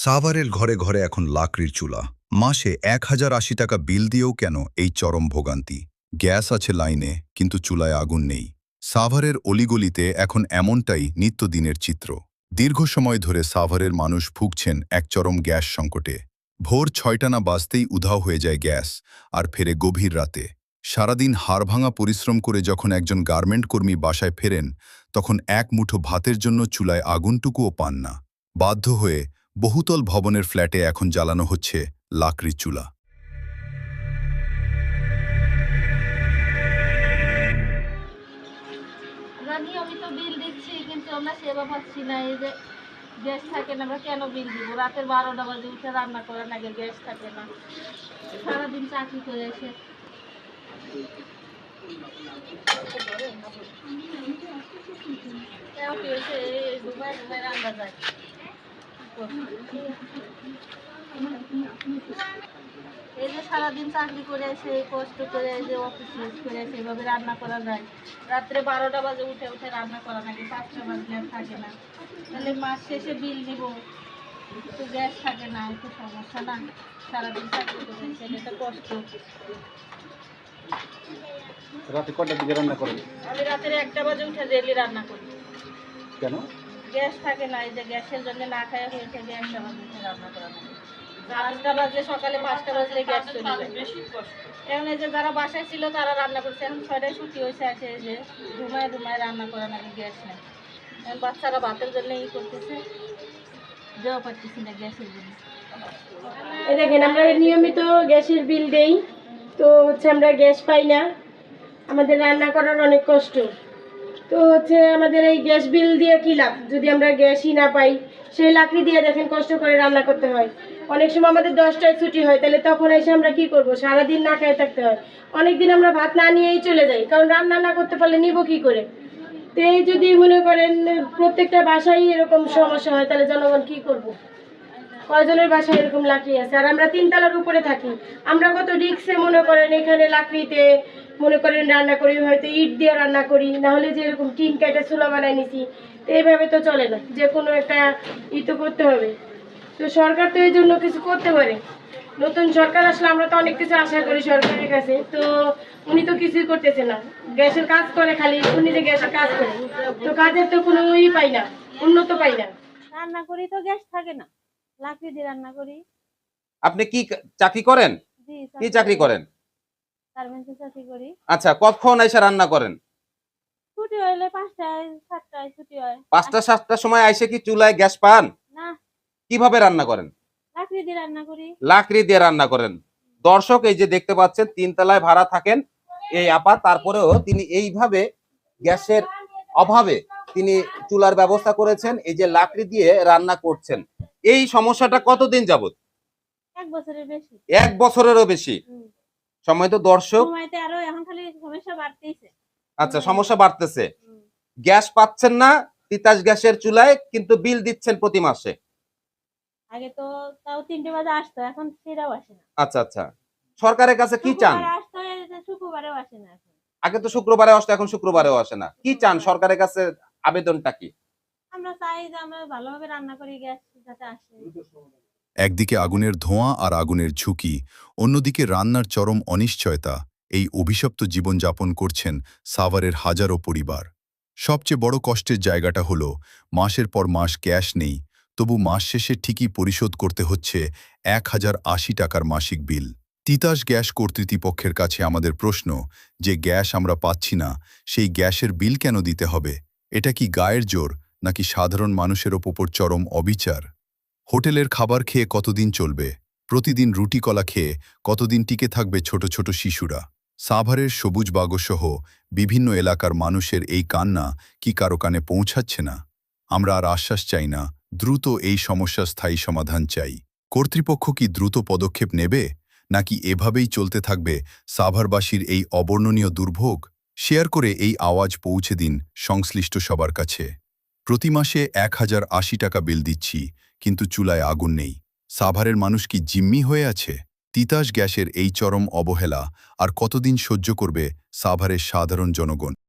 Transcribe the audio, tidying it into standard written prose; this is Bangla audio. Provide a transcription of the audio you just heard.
সাভারের ঘরে ঘরে এখন লাকড়ির চুলা। মাসে 1080 টাকা বিল দিয়েও কেন এই চরম ভোগান্তি? গ্যাস আছে লাইনে, কিন্তু চুলায় আগুন নেই। সাভারের অলিগলিতে এখন এমনটাই নিত্যদিনের চিত্র। দীর্ঘ সময় ধরে সাভারের মানুষ ভুগছেন এক চরম গ্যাস সংকটে। ভোর 6টা না বাজতেই উধাও হয়ে যায় গ্যাস, আর ফেরে গভীর রাতে। সারাদিন হাড়ভাঙা পরিশ্রম করে যখন একজন গার্মেন্ট কর্মী বাসায় ফেরেন, তখন এক মুঠো ভাতের জন্য চুলায় আগুনটুকুও পান না। বাধ্য হয়ে বহুতল ভবনের ফ্ল্যাটে এখন জ্বালানো হচ্ছে লাকড়ির চুলা। আমরা নিয়মিত বিল দিচ্ছি, কিন্তু আমরা সেবা পাচ্ছি না। এই যে গ্যাস থাকে না, আমরা কেন বিল দিব? রাতের 12টা বাজে উঠে রান্না করার আগে গ্যাস থাকে না। সারাদিন চাকরি করে এসে ডুবাই ডুবাই রান্না যায়। এই যে সারাদিন চাকরি করে এসে কষ্ট করে, এই যে অফিস করে এসে এভাবে রান্না করা যায়। রাত্রে 12টা বাজে উঠে উঠে রান্না করা লাগে, 5টা বাজলে আর থাকে না। তাহলে মাস শেষে বিল দিব, তো গ্যাস থাকে না, একটু সমস্যা না। সারাদিন চাকরি করে এসে এটা কষ্ট। রাতে কটার দিকে রান্না করেন? আমি রাতের 1টা বাজে উঠে ডেলি রান্না করি। কেন? গ্যাস থাকে না, এই যে গ্যাসের জন্য না খাওয়া হয়েছে। 1টা বাজে উঠে রান্না করা লাগে। 5টা বাজলে, সকালে 5টা বাজলে গ্যাস চলে যায়। এখন এই যে যারা বাসায় ছিল তারা রান্না করছে, এখন 6টায় ছুটি হয়েছে, আসে এই যে ঘুমায় ঘুমায় রান্না করা নাকি গ্যাস নেই। এখন বাচ্চারা ভাতের জন্য করতেছে, দেওয়া পারতেছি না গ্যাসের জন্য। এই দেখেন, আমরা নিয়মিত গ্যাসের বিল দেই, তো আমরা গ্যাস পাই না। আমাদের রান্না করার অনেক কষ্ট। তো আমাদের এই গ্যাস বিল দিয়ে কী লাভ যদি আমরা গ্যাসই না পাই? সেই লাকড়ি দিয়ে দেখেন কষ্ট করে রান্না করতে হয়। অনেক সময় আমাদের 10টায় ছুটি হয়, তাহলে তখন এসে আমরা কি করব? সারাদিন না খেয়ে থাকতে হয়। অনেক দিন আমরা ভাত না নিয়েই চলে যাই, কারণ রান্না না করতে পারলে নিব কী করে? তো এই যদি মনে করেন প্রত্যেকটা বাসায় এরকম সমস্যা হয়, তাহলে জনগণ কী করব? কয়জনের বাসায় এরকম লাকড়ি আছে? আর আমরা 3তলার উপরে থাকি। আমরা কত রিক্সে মনে করেন এখানে লাকড়িতে মনে করেন রান্না করি, হয়তো ইট দিয়ে রান্না করি, না হলে যে এরকম টিন কেটে চুলা বানায় নিছি। তো এইভাবে তো চলে না, যে কোনো একটা তো করতে হবে। তো সরকার তো এই জন্য কিছু করতে পারে। নতুন সরকার আসলে আমরা তো অনেক কিছু আশা করি সরকারের কাছে, তো উনি তো কিছুই করতেছে না। গ্যাসের কাজ করে, খালি উনি যে গ্যাসের কাজ করে, তো কাজের তো কোনো পাই না, উন্নত পাই না। রান্না করি তো গ্যাস থাকে না, লাকড়ি দিয়ে রান্না করি। আপনি কি চাকরি করেন? জি, কি চাকরি করেন? গার্মেন্টসে চাকরি করি। আচ্ছা, কখন এসে রান্না করেন? ছুটি হইলে 5টায় 7টায় ছুটি হয়। 5টা 7টার সময় আইসে কি চুলায় গ্যাস পান? না, কিভাবে রান্না করেন? লাকড়ি দিয়ে রান্না করি। লাকড়ি দিয়ে রান্না করেন। দর্শক, এই যে দেখতে পাচ্ছেন 3তলায় ভাড়া থাকেন এই আপা, তারপরেও তিনি এইভাবে গ্যাসের অভাবে তিনি চুলার ব্যবস্থা করেছেন, এই যে লাকড়ি দিয়ে রান্না করছেন। এই সমস্যাটা কতদিন যাবত? 1 বছরের বেশি। 1 বছরেরও বেশি সময়। তো দর্শক, সময়তে আরো এখন খালি সমস্যা বাড়তেইছে। আচ্ছা, সমস্যা বাড়তেছে। গ্যাস পাচ্ছেন না তিতাস গ্যাসের চুলায়, কিন্তু বিল দিচ্ছেন প্রতি মাসে। আগে তো তাও 3টে বাজে আসতো, এখন সেটাও আসে না। আচ্ছা আচ্ছা, সরকারের কাছে কি চান? শুক্রবারে আসতো, এই যে শুক্রবারেও আসে না এখন। আগে তো শুক্রবারে আসতো, এখন শুক্রবারেও আসে না। কি চান সরকারের কাছে? আবেদনটা কি? আমরা চাই যে আমরা ভালোভাবে রান্না করি, গ্যাস যাতে আসে। একদিকে আগুনের ধোঁয়া আর আগুনের ঝুঁকি, অন্যদিকে রান্নার চরম অনিশ্চয়তা। এই অভিশপ্ত জীবনযাপন করছেন সাভারের হাজারো পরিবার। সবচেয়ে বড় কষ্টের জায়গাটা হলো মাসের পর মাস গ্যাস নেই, তবু মাস শেষে ঠিকই পরিশোধ করতে হচ্ছে 1080 টাকার মাসিক বিল। তিতাস গ্যাস কর্তৃপক্ষের কাছে আমাদের প্রশ্ন, যে গ্যাস আমরা পাচ্ছি না, সেই গ্যাসের বিল কেন দিতে হবে? এটা কি গায়ের জোর, নাকি সাধারণ মানুষের ওপর চরম অবিচার? হোটেলের খাবার খেয়ে কতদিন চলবে? প্রতিদিন রুটি কলা খেয়ে কতদিন টিকে থাকবে ছোট ছোট শিশুরা? সাভারের সবুজ বাগসহ বিভিন্ন এলাকার মানুষের এই কান্না কি কারো কানে পৌঁছাচ্ছে না? আমরা আর আশ্বাস চাই না, দ্রুত এই সমস্যার স্থায়ী সমাধান চাই। কর্তৃপক্ষ কি দ্রুত পদক্ষেপ নেবে, নাকি এভাবেই চলতে থাকবে সাভারবাসীর এই অবর্ণনীয় দুর্ভোগ? শেয়ার করে এই আওয়াজ পৌঁছে দিন সংশ্লিষ্ট সবার কাছে। প্রতি মাসে 1080 টাকা বিল দিচ্ছি, কিন্তু চুলায় আগুন নেই। সাভারের মানুষ কি জিম্মি হয়ে আছে? তিতাস গ্যাসের এই চরম অবহেলা আর কতদিন সহ্য করবে সাভারের সাধারণ জনগণ?